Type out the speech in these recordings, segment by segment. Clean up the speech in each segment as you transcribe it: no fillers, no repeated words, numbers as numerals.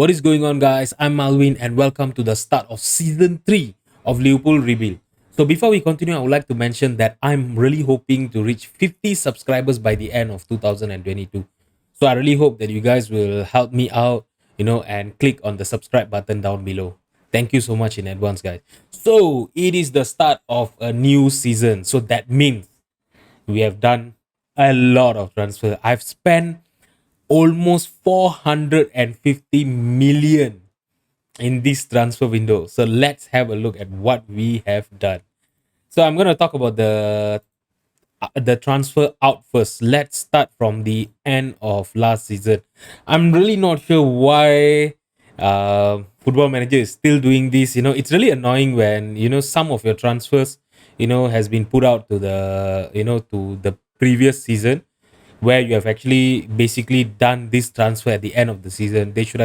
What is going on, guys? I'm Malvin, and welcome to the start of season 3 of Liverpool Rebuild. So, before we continue, I would like to mention that I'm really hoping to reach 50 subscribers by the end of 2022. So, I really hope that you guys will help me out, and click on the subscribe button down below. Thank you so much in advance, guys. So, it is the start of a new season. So, that means we have done a lot of transfer. I've spent almost 450 million in this transfer window. So let's have a look at what we have done. So I'm going to talk about the transfer out first. Let's start from the end of last season. I'm really not sure why Football Manager is still doing this. It's really annoying when some of your transfers has been put out to the previous season, where you have actually basically done this transfer at the end of the season. They should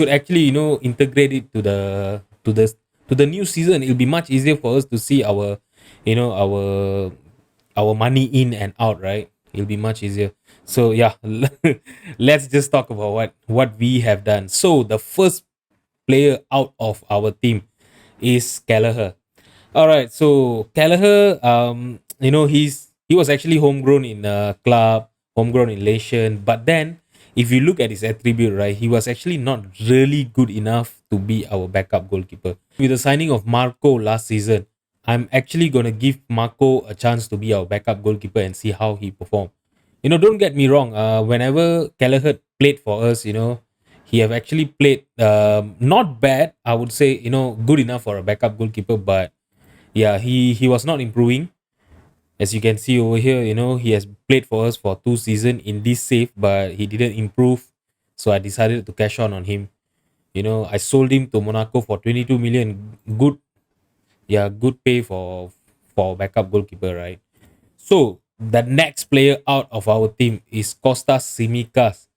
actually integrate it to the new season. It'll be much easier for us to see our you know our money in and out, right? It'll be much easier. So yeah, let's just talk about what we have done. So the first player out of our team is Gallagher. All right, so Gallagher, he was actually homegrown in a club, homegrown in Lation, but then if you look at his attribute, right, he was actually not really good enough to be our backup goalkeeper. With the signing of Marco last season, I'm actually gonna give Marco a chance to be our backup goalkeeper and see how he perform. Don't get me wrong. Whenever Gallagher played for us, he have actually played not bad. I would say good enough for a backup goalkeeper, but yeah, he was not improving. As you can see over here, he has played for us for 2 seasons in this save, but he didn't improve. So I decided to cash on him. I sold him to Monaco for 22 million. Good, yeah, good pay for backup goalkeeper, right? So the next player out of our team is Kostas Simikas.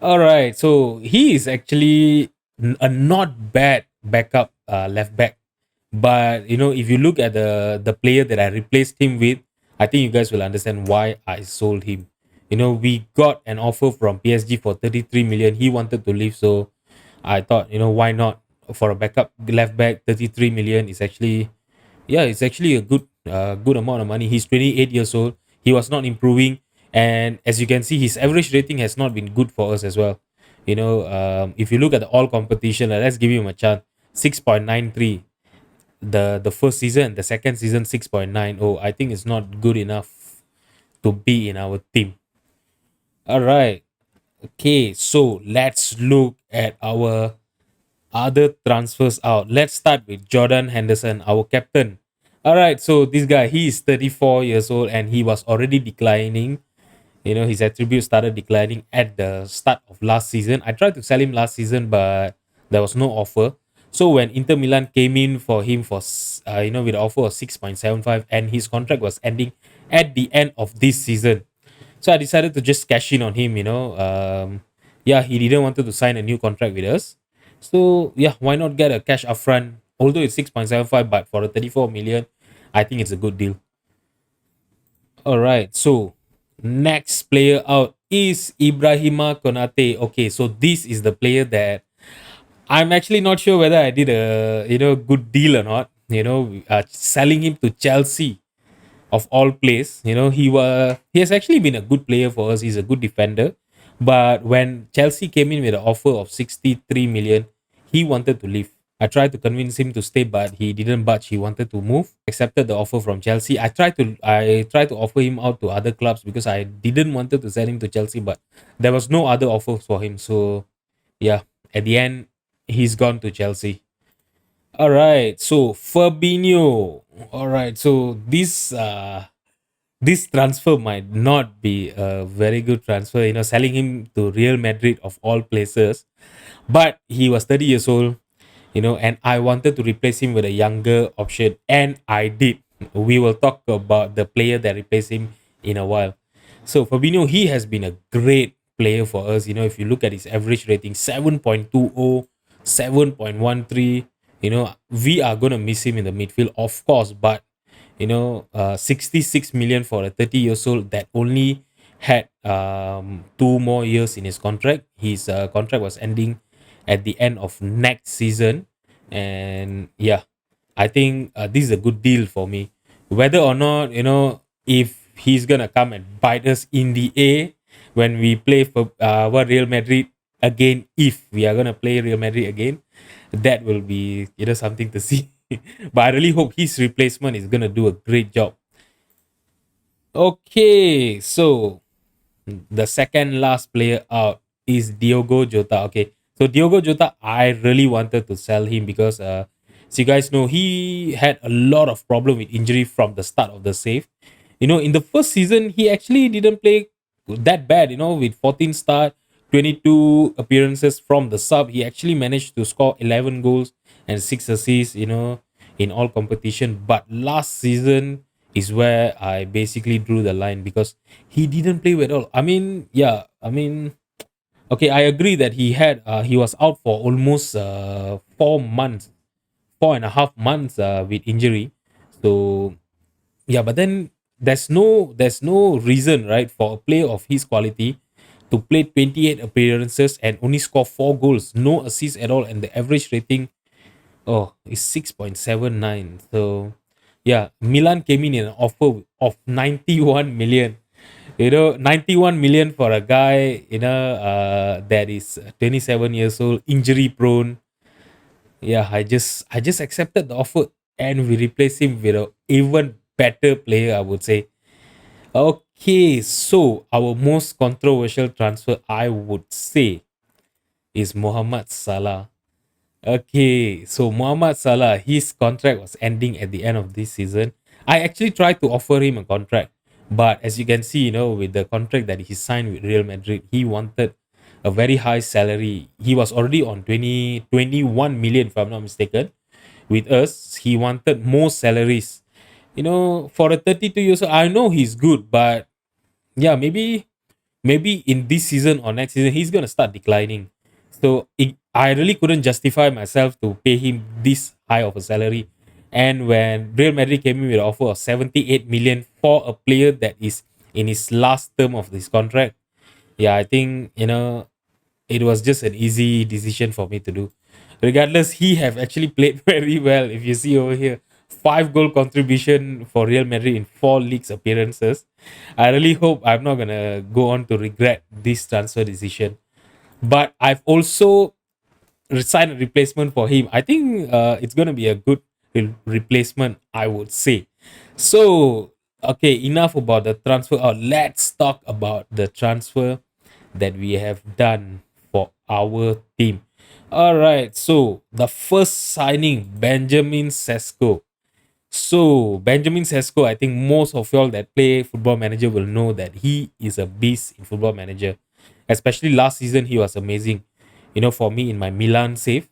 All right, so he is actually a not bad backup left back, but if you look at the player that I replaced him with, I think you guys will understand why I sold him. We got an offer from PSG for 33 million. He wanted to leave, so I thought, why not? For a backup left back, 33 million is actually, yeah, it's actually a good amount of money. He's 28 years old. He was not improving, and as you can see, his average rating has not been good for us as well. If you look at the all competition, let's give him a chance. 6.93 the first season, the second season 6.90. I think it's not good enough to be in our team. All right. Okay, so let's look at our other transfers out. Let's start with Jordan Henderson, our captain. All right, so this guy, he is 34 years old and he was already declining. His attributes started declining at the start of last season. I tried to sell him last season, but there was no offer. So when Inter Milan came in for him with an offer of 6.75, and his contract was ending at the end of this season, so I decided to just cash in on him. Yeah, he didn't want to sign a new contract with us. So yeah, why not get a cash upfront? Although it's 6.75, but for a 34 million, I think it's a good deal. All right, so next player out is Ibrahima Konate. Okay, so this is the player that I'm actually not sure whether I did a good deal or not. Selling him to Chelsea of all places. He has actually been a good player for us. He's a good defender, but when Chelsea came in with an offer of 63 million, he wanted to leave. I tried to convince him to stay, but he didn't budge. He wanted to move. Accepted the offer from Chelsea. I tried to offer him out to other clubs because I didn't wanted to sell him to Chelsea, but there was no other offers for him. So yeah, at the end, he's gone to Chelsea. All right, so Fabinho. All right, so this transfer might not be a very good transfer. Selling him to Real Madrid of all places, but he was 30 years old. And I wanted to replace him with a younger option, and I did. We will talk about the player that replaced him in a while. So Fabinho, he has been a great player for us. If you look at his average rating, 7.20, 7.13. We are gonna miss him in the midfield, of course, but 66 million for a 30 years old that only had 2 more years in his contract. His contract was ending at the end of next season. And yeah, I think this is a good deal for me. Whether or not, if he's gonna come and bite us in the A when we play for Real Madrid again, if we are gonna play Real Madrid again, that will be something to see. But I really hope his replacement is gonna do a great job. Okay, so the second last player out is Diogo Jota. Okay, so Diogo Jota, I really wanted to sell him because, as you guys know, he had a lot of problem with injury from the start of the save. In the first season, he actually didn't play that bad. With 14 start, 22 appearances from the sub, he actually managed to score 11 goals and 6 assists. In all competition. But last season is where I basically drew the line because he didn't play well at all. I mean, yeah, I mean, okay, I agree that he was out for almost 4 months, 4.5 months with injury. So yeah, but then there's no reason, right, for a player of his quality to play 28 appearances and only score 4 goals, no assists at all, and the average rating, oh, it's 6.79. So yeah, Milan came in an offer of 91 million. 91 million for a guy, that is 27 years old, injury prone. Yeah, I just accepted the offer and we replaced him with a even better player, I would say. Okay, so our most controversial transfer, I would say, is Mohamed Salah. Okay, so Muhammad Salah, his contract was ending at the end of this season. I actually tried to offer him a contract, but as you can see, with the contract that he signed with Real Madrid, he wanted a very high salary. He was already on 21 million, if I'm not mistaken. With us, he wanted more salaries. For a 32 years old, I know he's good, but yeah, maybe in this season or next season he's gonna start declining. So I really couldn't justify myself to pay him this high of a salary. And when Real Madrid came in with an offer of 78 million for a player that is in his last term of this contract, yeah, I think it was just an easy decision for me to do. Regardless, he have actually played very well. If you see over here, 5 goal contribution for Real Madrid in 4 leagues appearances. I really hope I'm not gonna go on to regret this transfer decision. But I've also signed a replacement for him. I think it's gonna be a good replacement, I would say. So okay, enough about the transfer out. Let's talk about the transfer that we have done for our team. All right, so the first signing, Benjamin Sesko. So Benjamin Sesko, I think most of y'all that play Football Manager will know that he is a beast in Football Manager. Especially last season, he was amazing. For me in my Milan save.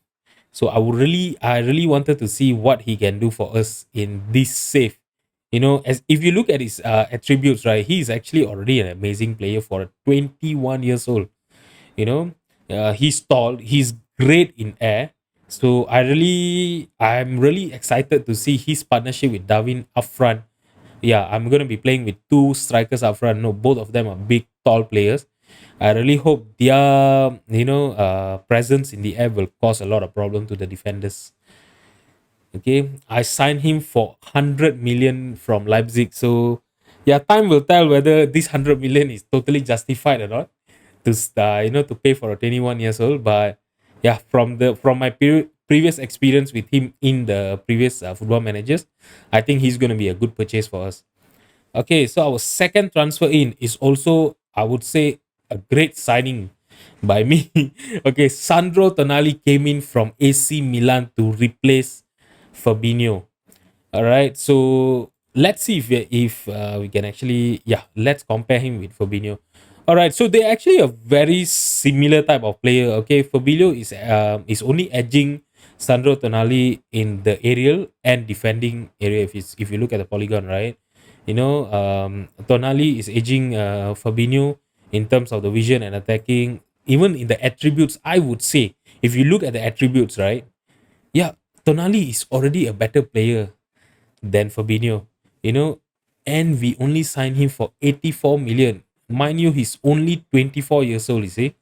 So I really wanted to see what he can do for us in this save. As if you look at his attributes, right, he is actually already an amazing player for a 21 years old. you know he's tall, he's great in air. So I'm really excited to see his partnership with Darwin up front. Yeah, I'm going to be playing with two strikers up front. No, both of them are big tall players. I really hope their presence in the air will cause a lot of problem to the defenders. Okay, I signed him for 100 million from Leipzig. So yeah, time will tell whether this 100 million is totally justified or not to pay for a 21 years old. But yeah, from my previous experience with him in the previous football managers, I think he's going to be a good purchase for us. Okay, so our second transfer in is also, I would say, a great signing by me. Okay, Sandro Tonali came in from AC Milan to replace Fabinho. All right, so let's see if we can actually, yeah, let's compare him with Fabinho. All right, so they're actually a very similar type of player. Okay, Fabinho is only edging Sandro Tonali in the aerial and defending area. If you look at the polygon, right, Tonali is edging Fabinho in terms of the vision and attacking. Even in the attributes, I would say, if you look at the attributes, right, yeah, Tonali is already a better player than Fabinho, you know, and we only signed him for 84 million. Mind you, he's only 24 years old, you see.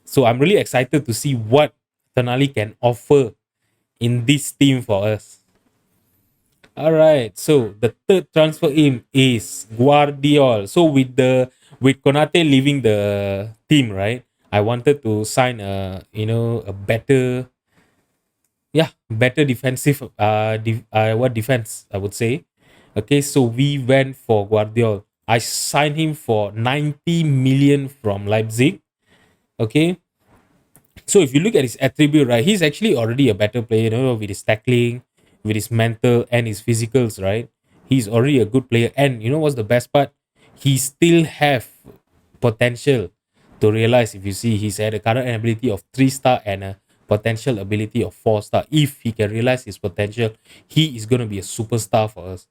So I'm really excited to see what Tonali can offer in this team for us. All right. So the third transfer in is Guardiol. So with Konate leaving the team, right? I wanted to sign a better, yeah, better defensive what defense I would say. Okay, so we went for Guardiol. I signed him for 90 million from Leipzig. Okay, so if you look at his attribute, right, he's actually already a better player, with his tackling, with his mental and his physicals, right? He's already a good player. And you know what's the best part? He still have potential to realize. If you see, he's had a current ability of 3 star and a potential ability of 4 star. If he can realize his potential, he is gonna be a superstar for us.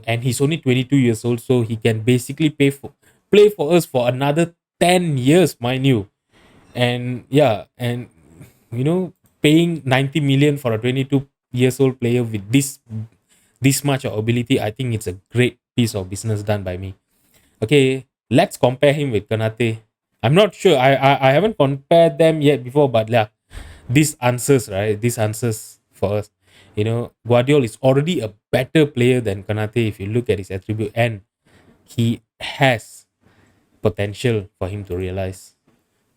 And he's only 22 years old, so he can basically play for us for another 10 years, mind you. And yeah, and paying 90 million for a 22 years old player with this much of ability, I think it's a great piece of business done by me. Okay, let's compare him with Kanate. I'm not sure, I haven't compared them yet before, but yeah, this answers, right? This answers for us. Guardiola is already a better player than Kanate if you look at his attribute, and he has potential for him to realize.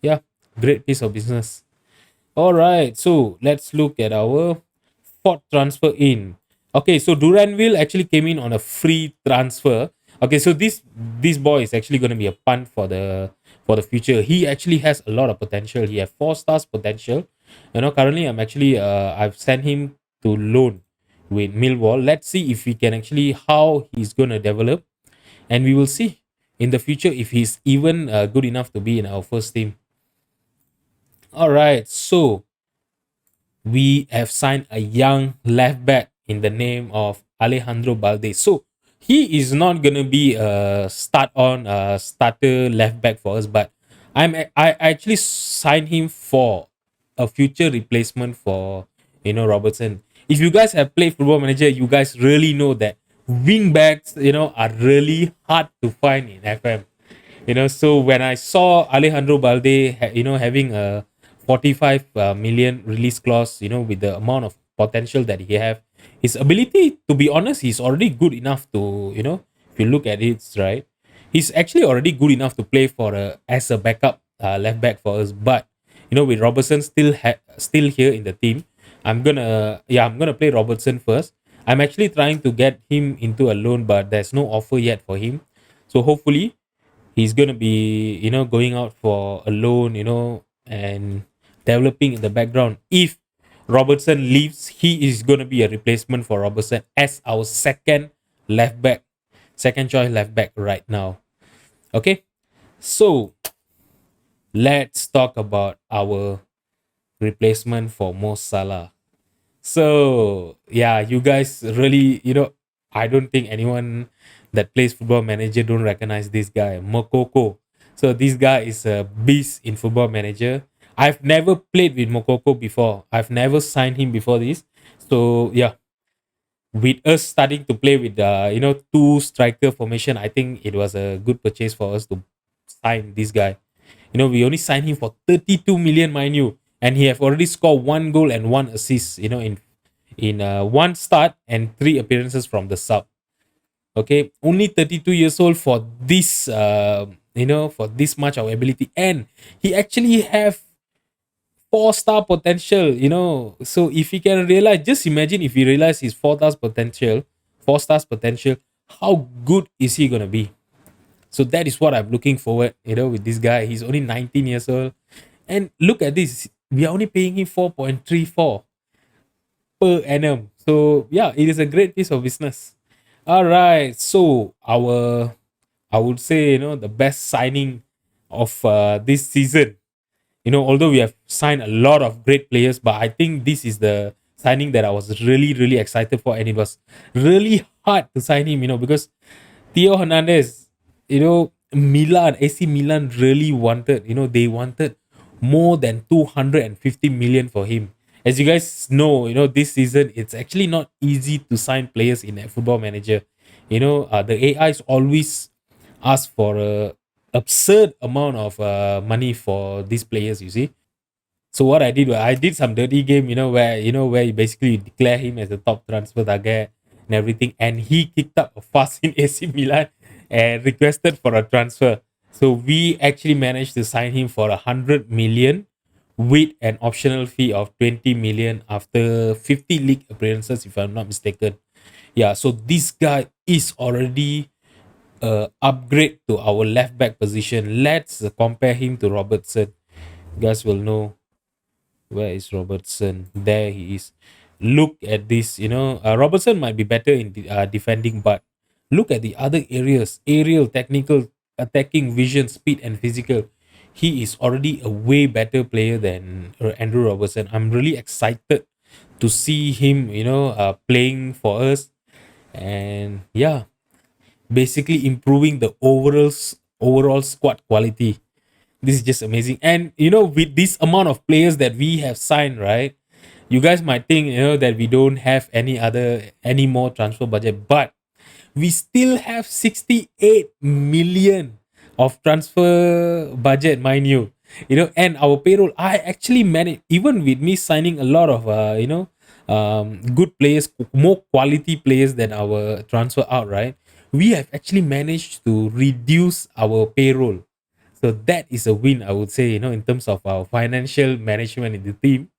Yeah, great piece of business. All right, so let's look at our fourth transfer in. Okay, so Duranville actually came in on a free transfer. Okay, so this boy is actually going to be a punt for the future. He actually has a lot of potential. He has 4 stars potential. Currently I've sent him to loan with Millwall. Let's see if we can actually how he's going to develop, and we will see in the future if he's even good enough to be in our first team. All right, so we have signed a young left back in the name of Alejandro Balde. So he is not gonna be a starter left back for us, but I actually signed him for a future replacement for Robertson. If you guys have played Football Manager, you guys really know that wing backs are really hard to find in FM. So when I saw Alejandro Balde having a 45 million release clause, with the amount of potential that he have, his ability, to be honest, he's already good enough to, if you look at it, right, he's actually already good enough to play for as a backup left back for us. But with Robertson still here in the team, I'm gonna play Robertson first. I'm actually trying to get him into a loan, but there's no offer yet for him. So hopefully he's gonna be going out for a loan, and developing in the background. If Robertson leaves, he is gonna be a replacement for Robertson as our left back second choice left back right now. Okay, so let's talk about our replacement for Mo Salah. So yeah, you guys really, I don't think anyone that plays Football Manager don't recognize this guy, Mokoko. So this guy is a beast in Football Manager. I've never played with Mokoko before. I've never signed him before this. So yeah, with us starting to play with two striker formation, I think it was a good purchase for us to sign this guy. We only signed him for 32 million, mind you, and he have already scored 1 goal and 1 assist. In one start and 3 appearances from the sub. Okay, only 32 years old for this, for this much of ability, and he actually have 4 star potential. So if he can realize, just imagine if he realize his 4 stars potential, how good is he gonna be? So that is what I'm looking forward, with this guy. He's only 19 years old. And look at this. We are only paying him 4.34 per annum. So yeah, it is a great piece of business. All right. So I would say, the best signing of this season. Although we have signed a lot of great players, but I think this is the signing that I was really, really excited for. And it was really hard to sign him, because Theo Hernandez, AC Milan really wanted, they wanted more than 250 million for him. As you guys know, this season, it's actually not easy to sign players in a football manager. The AIs always ask for a absurd amount of money for these players, you see. So what I did was I did some dirty game, where you basically declare him as the top transfer target and everything, and he kicked up a fuss in AC Milan and requested for a transfer. So we actually managed to sign him for 100 million with an optional fee of 20 million after 50 league appearances, if I'm not mistaken. Yeah, so this guy is already upgrade to our left back position. Let's compare him to Robertson. You guys will know where is Robertson. There he is. Look at this. Robertson might be better in defending, but look at the other areas: aerial, technical, attacking, vision, speed, and physical. He is already a way better player than Andrew Robertson. I'm really excited to see him, playing for us, and yeah, basically improving the overall squad quality. This is just amazing. And with this amount of players that we have signed, right? You guys might think, that we don't have any more transfer budget, but we still have 68 million of transfer budget, mind you. And our payroll, I actually managed, even with me signing a lot of good players, more quality players than our transfer out, right? We have actually managed to reduce our payroll. So that is a win, I would say, in terms of our financial management in the team.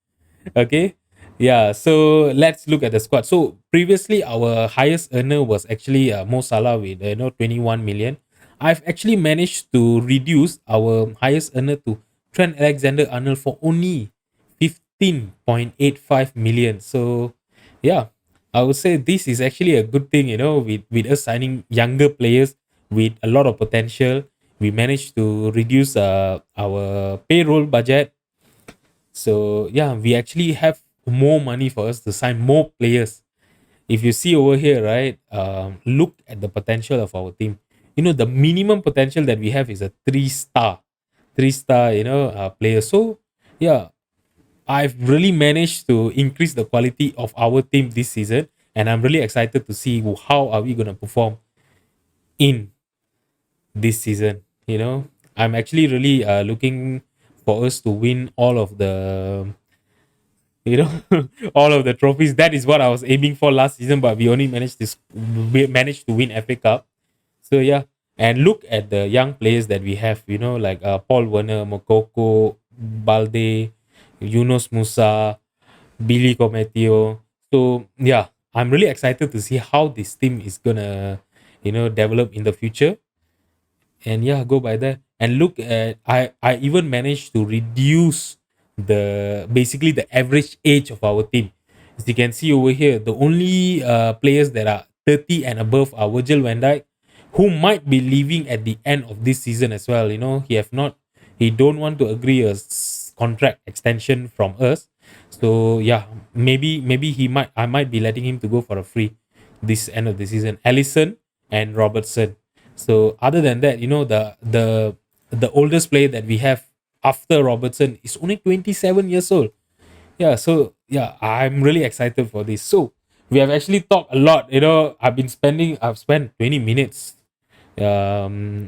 Okay. Yeah. So let's look at the squad. So previously, our highest earner was actually Mo Salah with 21 million. I've actually managed to reduce our highest earner to Trent Alexander-Arnold for only 15.85 million. So yeah, I would say this is actually a good thing, with us signing younger players with a lot of potential. We managed to reduce our payroll budget. So yeah, we actually have more money for us to sign more players. If you see over here, right, look at the potential of our team. The minimum potential that we have is a three star, player. So yeah, I've really managed to increase the quality of our team this season, and I'm really excited to see how are we gonna perform in this season. I'm actually really looking for us to win all of the you know all of the trophies. That is what I was aiming for last season, but we only we managed to win FA Cup. So yeah, and look at the young players that we have, like Paul Werner, Mokoko, Balde, Yunus Musa, Billy Cometio. So yeah, I'm really excited to see how this team is gonna develop in the future. And yeah, go by that. And look at, I even managed to reduce the basically the average age of our team. As you can see over here, the only players that are 30 and above are Virgil van Dijk, who might be leaving at the end of this season as well. He don't want to agree a contract extension from us. So yeah, maybe I might be letting him to go for a free this end of the season. Allison and Robertson. So other than that, the oldest player that we have after Robertson is only 27 years old. Yeah, so yeah, I'm really excited for this. So we have actually talked a lot. I've spent 20 minutes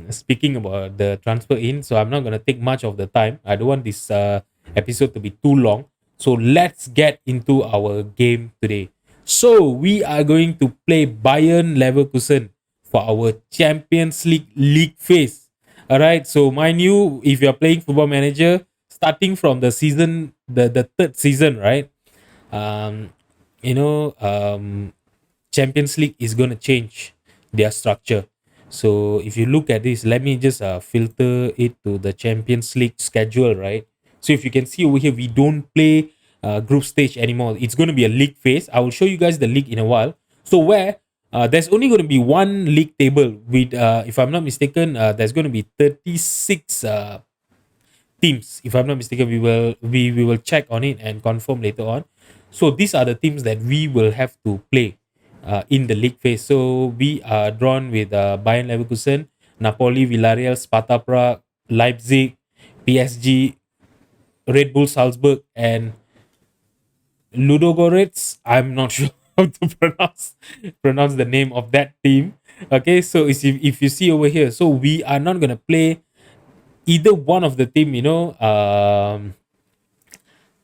speaking about the transfer in, so I'm not gonna take much of the time. I don't want this episode to be too long. So let's get into our game today. So we are going to play Bayern Leverkusen for our Champions League phase. All right. So mind you, if you're playing Football Manager, starting from the third season, right? Um, Champions League is going to change their structure. So if you look at this, let me just filter it to the Champions League schedule, right? So if you can see over here, we don't play group stage anymore. It's going to be a league phase. I will show you guys the league in a while. So where there's only going to be one league table with, if I'm not mistaken, there's going to be 36 teams. If I'm not mistaken, we will check on it and confirm later on. So these are the teams that we will have to play in the league phase. So we are drawn with Bayern Leverkusen, Napoli, Villarreal, Sparta Prague, Leipzig, PSG, Red Bull Salzburg, and Ludogorets. I'm not sure how to pronounce the name of that team. Okay, so if you see over here, so we are not gonna play either one of the team,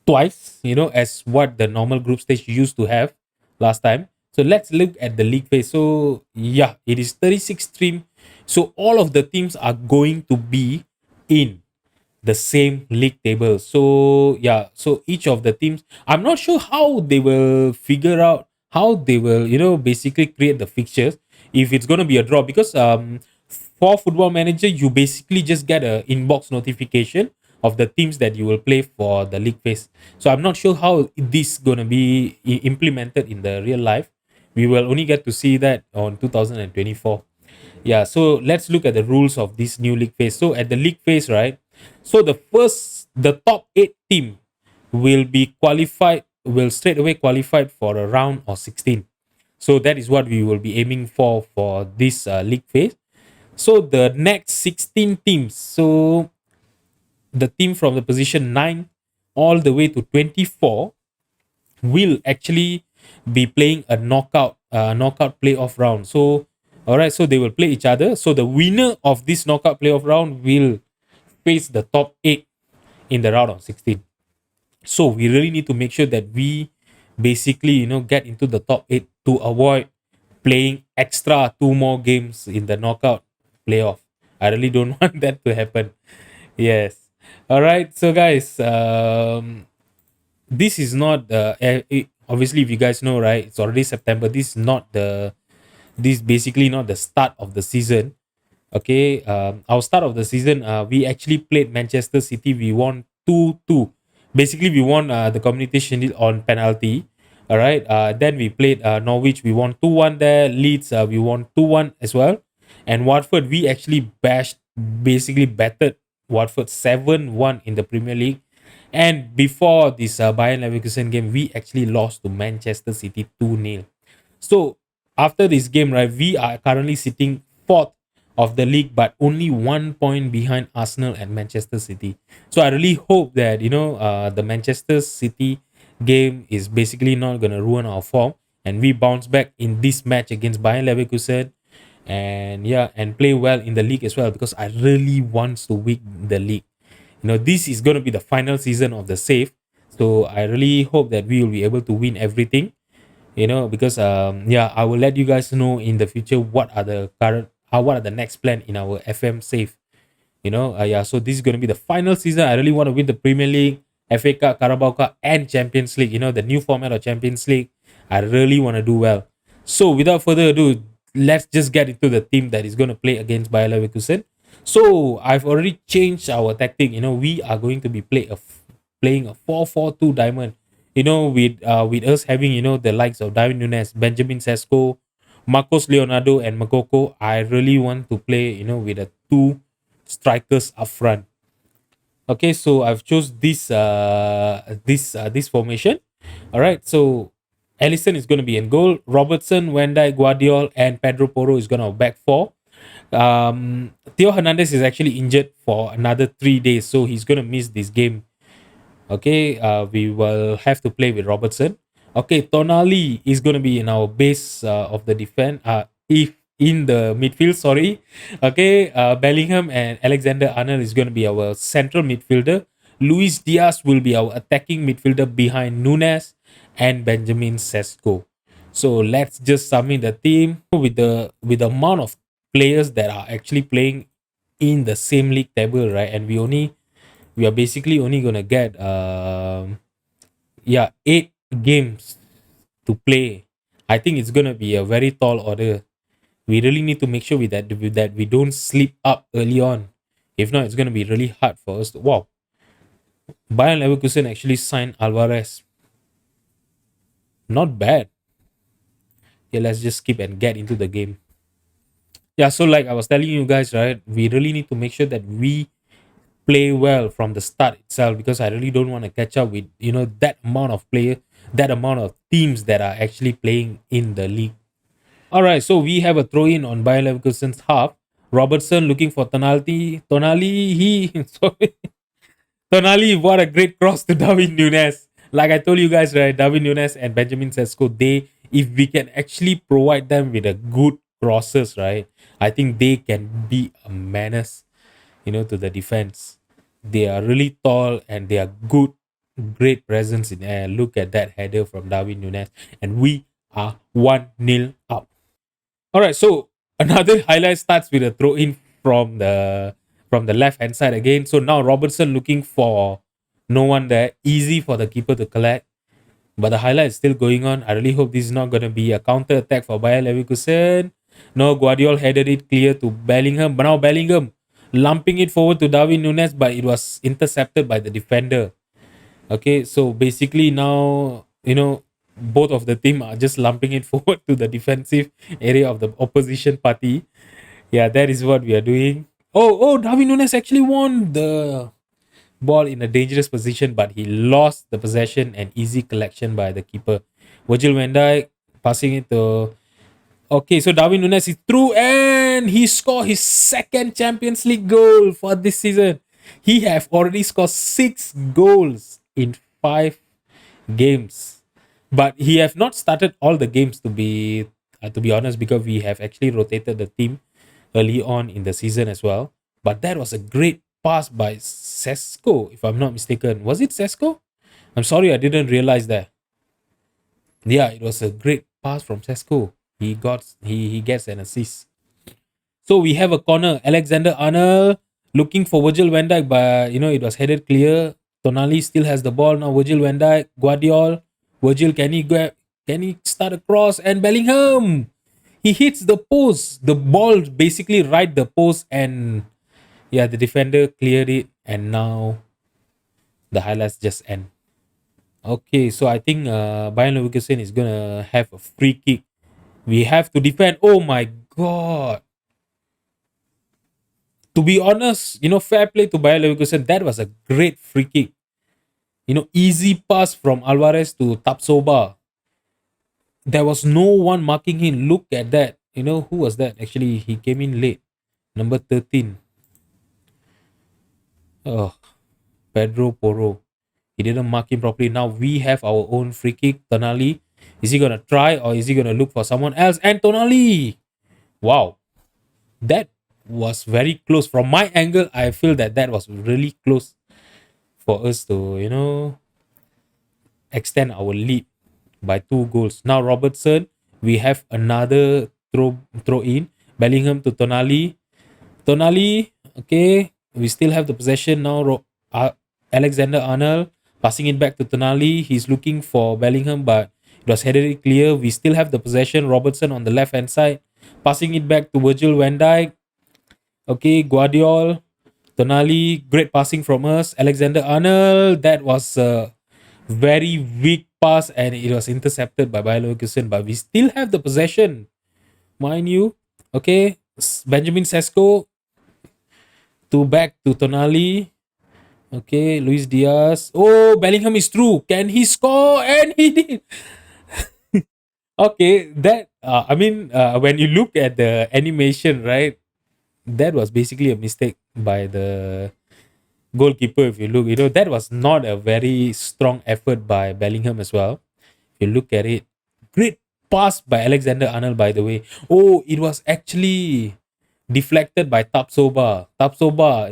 twice, as what the normal group stage used to have last time. So let's look at the league phase. So yeah, it is 36 team. So all of the teams are going to be in the same league table. So yeah, so each of the teams, I'm not sure how they will figure out how they will, basically create the fixtures if it's going to be a draw, because for football manager you basically just get a inbox notification of the teams that you will play for the league phase. So I'm not sure how this going to be implemented in the real life. We will only get to see that on 2024. Yeah, so let's look at the rules of this new league phase. So at the league phase, right? So the top eight team will be qualified, will straight away qualified for a round of 16. So that is what we will be aiming for this league phase. So the next 16 teams, so the team from the position 9 all the way to 24 will actually be playing a knockout playoff round. So all right, so they will play each other. So the winner of this knockout playoff round will face the top 8 in the round of 16. So we really need to make sure that we basically, get into the top 8 to avoid playing extra two more games in the knockout playoff. I really don't want that to happen. Yes. All right. So guys, this is not obviously, if you guys know, right, it's already September. This basically not the start of the season. Okay, our start of the season, we actually played Manchester City. We won 2-2. Basically, we won the Community Shield on penalty. All right. Then we played Norwich. We won 2-1 there. Leeds, we won 2-1 as well. And Watford, we actually basically battered Watford 7-1 in the Premier League. And before this Bayern Leverkusen game, we actually lost to Manchester City 2-0. So after this game, right, we are currently sitting fourth of the league, but only 1 point behind Arsenal and Manchester City. So I really hope that the Manchester City game is basically not gonna ruin our form, and we bounce back in this match against Bayern Leverkusen, and yeah, and play well in the league as well, because I really want to win the league. This is gonna be the final season of the save, so I really hope that we will be able to win everything, because yeah, I will let you guys know in the future what are the next plan in our FM save. Yeah, so this is going to be the final season. I really want to win the Premier League, FA Cup, Carabao Cup, and Champions League. The new format of Champions League. I really want to do well. So without further ado, let's just get into the team that is going to play against Bayer Leverkusen. So I've already changed our tactic. We are going to be playing a 4-4-2 diamond. With us having the likes of Darwin Nunes, Benjamin Sesko, Marcos Leonardo, and Makoko. I really want to play with the two strikers up front. Okay, so I've chose this formation. All right, so Ellison is going to be in goal. Robertson, Wendai, Guardiol, and Pedro Porro is going to back four. Theo Hernandez is actually injured for another 3 days, so he's going to miss this game. Okay, we will have to play with Robertson. Okay, Tonali is going to be in our base of the defense. If in the midfield, sorry. Okay, Bellingham and Alexander Arnold is going to be our central midfielder. Luis Diaz will be our attacking midfielder behind Nunes and Benjamin Sesko. So let's just submit the team with the amount of players that are actually playing in the same league table, right? And we are basically only gonna get 8 games to play. I think it's gonna be a very tall order. We really need to make sure with that we don't sleep up early on. If not, it's gonna be really hard for us. Wow, Bayern Leverkusen actually signed Alvarez. Not bad. Yeah, let's just skip and get into the game. Yeah, so like I was telling you guys, right? We really need to make sure that we play well from the start itself, because I really don't want to catch up with that amount of that amount of teams that are actually playing in the league. All right, so we have a throw in on Bayer Leverkusen's half. Robertson looking for Tonali. Sorry. Tonali, what a great cross to Darwin Nunes. Like I told you guys, right? Darwin Nunes and Benjamin Sesko, if we can actually provide them with a good crosses, right? I think they can be a menace, to the defense. They are really tall and they are good. great presence in air. Look at that header from Darwin Nunes, and we are 1-0 up. All right, so another highlight starts with a throw in from the left hand side again. So now Robertson looking for no one there, easy for the keeper to collect. But the highlight is still going on. I really hope this is not going to be a counter attack for Bayer Leverkusen. No, Guardiola headed it clear to Bellingham, but now Bellingham lumping it forward to Darwin Nunes, but it was intercepted by the defender. Okay, so basically now, both of the team are just lumping it forward to the defensive area of the opposition party. Yeah, that is what we are doing. Oh, Darwin Nunes actually won the ball in a dangerous position, but he lost the possession and easy collection by the keeper. Virgil van Dijk passing it to. Okay, so Darwin Nunes is through and he scored his second Champions League goal for this season. He have already scored 6 goals in 5 games, but he have not started all the games to be honest, because we have actually rotated the team early on in the season as well. But that was a great pass by Sesko, if I'm not mistaken. Was it Sesko? I'm sorry, I didn't realize that. Yeah, it was a great pass from Sesko. He gets an assist. So we have a corner. Alexander Arnold looking for Virgil van Dijk, but it was headed clear. Tonali still has the ball now. Virgil van Dijk, Guardiola. Virgil, can he grab? Can he start a cross? And Bellingham, he hits the post. The ball basically right the post, and yeah, the defender cleared it, and now the highlights just end. Okay, so I think Bayern Leverkusen is gonna have a free kick. We have to defend. Oh my god! To be honest, fair play to Bayern Leverkusen. That was a great free kick. Easy pass from Alvarez to Tapsoba. There was no one marking him. Look at that. Who was that? Actually, he came in late. Number 13. Oh, Pedro Porro. He didn't mark him properly. Now we have our own free kick. Tonali. Is he going to try or is he going to look for someone else? And Tonali. Wow. That was very close. From my angle, I feel that was really close for us to, extend our lead by 2 goals. Now Robertson, we have another throw in. Bellingham to Tonali. Tonali, okay. We still have the possession now. Alexander Arnold passing it back to Tonali. He's looking for Bellingham, but it was headed clear. We still have the possession. Robertson on the left hand side, passing it back to Virgil van Dijk. Okay, Guardiola, Tonali, great passing from us. Alexander Arnold, that was a very weak pass and it was intercepted by Bayer Leverkusen, but we still have the possession, mind you. Okay, Benjamin Sesko to back to Tonali. Okay, Luis Diaz. Oh, Bellingham is through. Can he score? And he did. Okay, that when you look at the animation, right, that was basically a mistake by the goalkeeper. If you look, that was not a very strong effort by Bellingham as well. If you look at it, great pass by Alexander Arnold, by the way. Oh, it was actually deflected by Tapsoba. Tapsoba,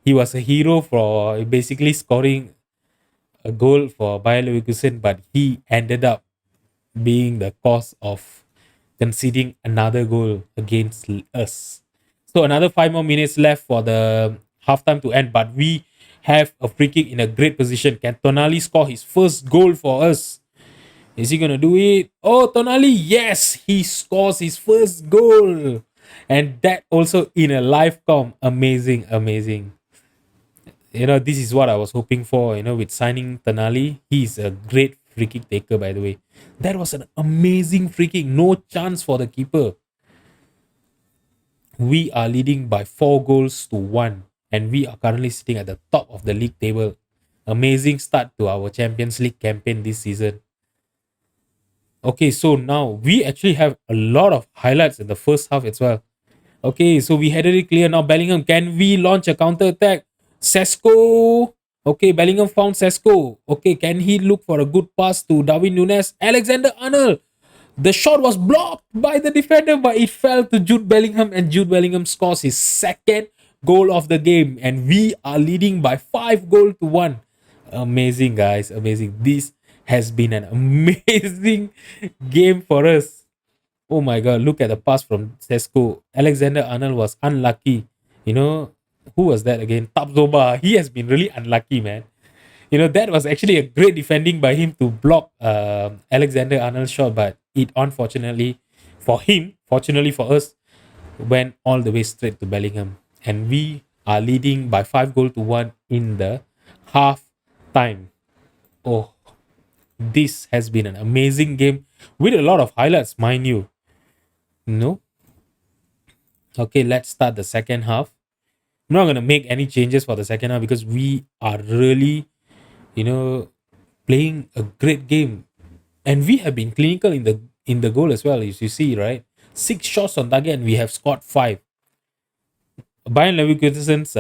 he was a hero for basically scoring a goal for Bayer Leverkusen, but he ended up being the cause of conceding another goal against us. So another 5 more minutes left for the halftime to end, but we have a free kick in a great position. Can Tonali score his first goal for us? Is he gonna do it? Oh, Tonali, yes, he scores his first goal, and that also in a live com. Amazing, amazing. This is what I was hoping for. With signing Tonali, he's a great free kick taker. By the way, that was an amazing free kick. No chance for the keeper. We are leading by 4 goals to 1, and we are currently sitting at the top of the league table. Amazing start to our Champions League campaign this season. Okay, so now we actually have a lot of highlights in the first half as well. Okay, so we headed it clear. Now Bellingham, can we launch a counter attack? Sesko. Okay, Bellingham found Sesko. Okay, can he look for a good pass to Darwin Nunes? Alexander Arnold. The shot was blocked by the defender, but it fell to Jude Bellingham, and Jude Bellingham scores his second goal of the game, and we are leading by 5 goals to 1. Amazing, guys. Amazing. This has been an amazing game for us. Oh my god, look at the pass from Sesko. Alexander Arnold was unlucky. You know, who was that again? Tabzoba. He has been really unlucky, man. You know, that was actually a great defending by him to block Alexander Arnold's shot, but it unfortunately for him, fortunately for us, went all the way straight to Bellingham. And we are leading by 5 goals to 1 in the half time. Oh, this has been an amazing game with a lot of highlights, mind you. No? Okay, let's start the second half. I'm not gonna make any changes for the second half because we are really, you know, playing a great game. And we have been clinical in the goal as well, as you see, right? 6 shots on target and we have scored 5. Bayern Leverkusen's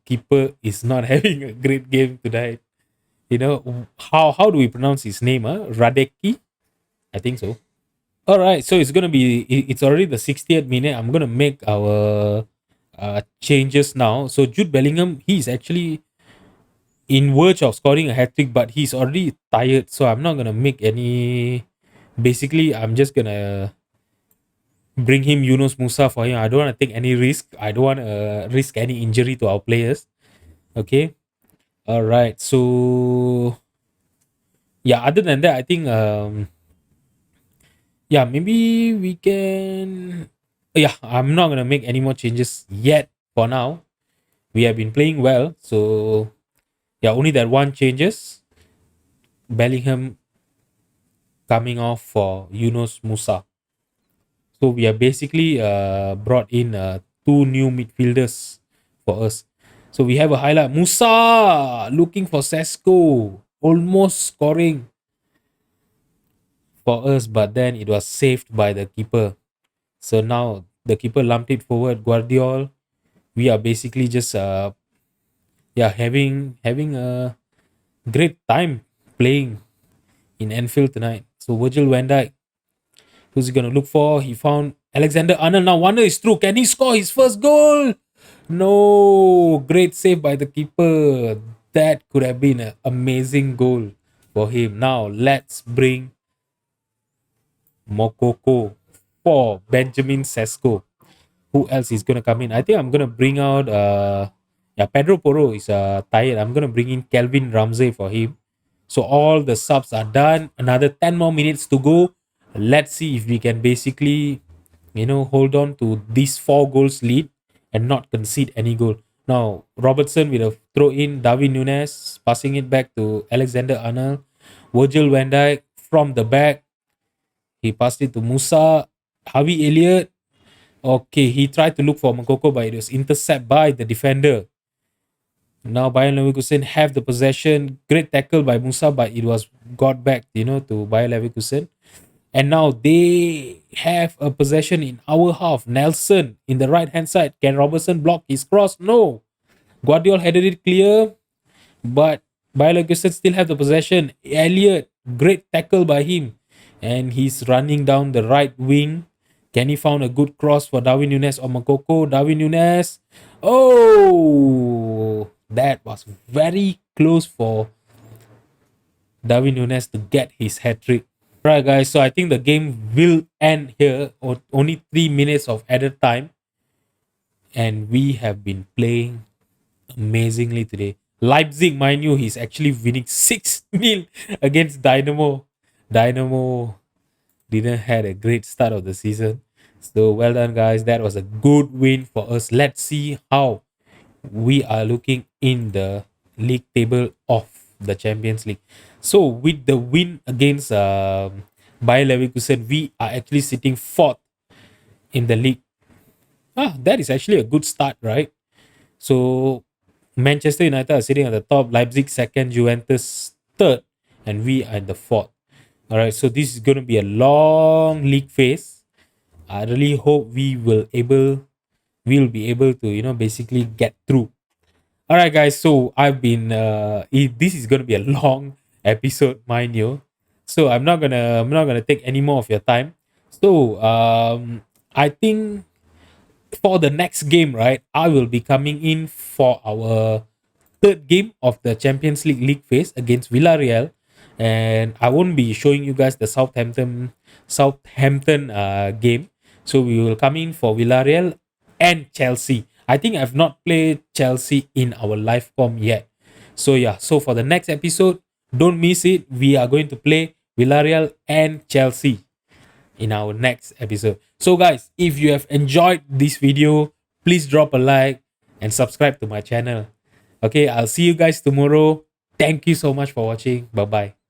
keeper is not having a great game tonight. You know, how do we pronounce his name? Radecki? I think so. All right, so it's gonna be it's already the 60th minute. I'm gonna make our changes now. So Jude Bellingham, he's actually in verge of scoring a hat trick, but he's already tired. So I'm not gonna make any. Basically, I'm just gonna bring him Yunus Musa for him. I don't want to take any risk. I don't want to risk any injury to our players. Okay. All right. So yeah, other than that, I think yeah, maybe we can. Yeah, I'm not gonna make any more changes yet for now. We have been playing well, so yeah, only that one changes. Bellingham coming off for Yunus Musa. So we have basically brought in two new midfielders for us. So we have a highlight. Musa looking for Sesko, almost scoring for us, but then it was saved by the keeper. So now the keeper lumped it forward. Guardiol, we are basically just yeah, having a great time playing in Anfield tonight. So Virgil van Dijk, who's he gonna look for? He found Alexander Arnold. Now wonder is true. Can he score his first goal? No, great save by the keeper. That could have been an amazing goal for him. Now let's bring Mokoko for Benjamin Sesko. Who else is gonna come in? I think I'm gonna bring out yeah, Pedro Porro is tired. I'm gonna bring in Kelvin Ramsey for him. So all the subs are done. Another 10 more minutes to go. Let's see if we can basically, you know, hold on to this 4 goals lead and not concede any goal. Now Robertson with a throw in, Darwin Nunes passing it back to Alexander Arnold. Virgil van Dijk from the back. He passed it to Musa. Harvey Elliott. Okay, he tried to look for Makoko, but it was intercepted by the defender. Now Bayern Leverkusen have the possession. Great tackle by Musa, but it was got back, you know, to Bayern Leverkusen. And now they have a possession in our half. Nelson in the right hand side. Can Robertson block his cross? No. Guardiola headed it clear, but Bayer Leverkusen still have the possession. Elliot, great tackle by him, and he's running down the right wing. Can he found a good cross for Darwin Nunes or Makoko? Darwin Nunes. Oh, that was very close for Darwin Nunes to get his hat trick. Right, guys. So I think the game will end here. Or only 3 minutes of added time, and we have been playing amazingly today. Leipzig, mind you, he's actually winning 6-0 against Dynamo. Dynamo didn't had a great start of the season. So well done, guys. That was a good win for us. Let's see how we are looking in the league table of the Champions League. So with the win against Bayer Leverkusen, we are actually sitting fourth in the league. That is actually a good start, right? So Manchester United are sitting at the top, Leipzig second, Juventus third, and we are in the fourth. All right, so this is going to be a long league phase. I really hope we'll be able to, you know, basically get through. All right, guys. So I've been this is going to be a long episode, mind you. So I'm not gonna take any more of your time. So I think for the next game, right, I will be coming in for our third game of the Champions League phase against Villarreal, and I won't be showing you guys the Southampton game. So we will come in for Villarreal and Chelsea. I think I've not played Chelsea in our live com yet. So yeah, so for the next episode, don't miss it. We are going to play Villarreal and Chelsea in our next episode. So guys, if you have enjoyed this video, please drop a like and subscribe to my channel. Okay, I'll see you guys tomorrow. Thank you so much for watching. Bye bye.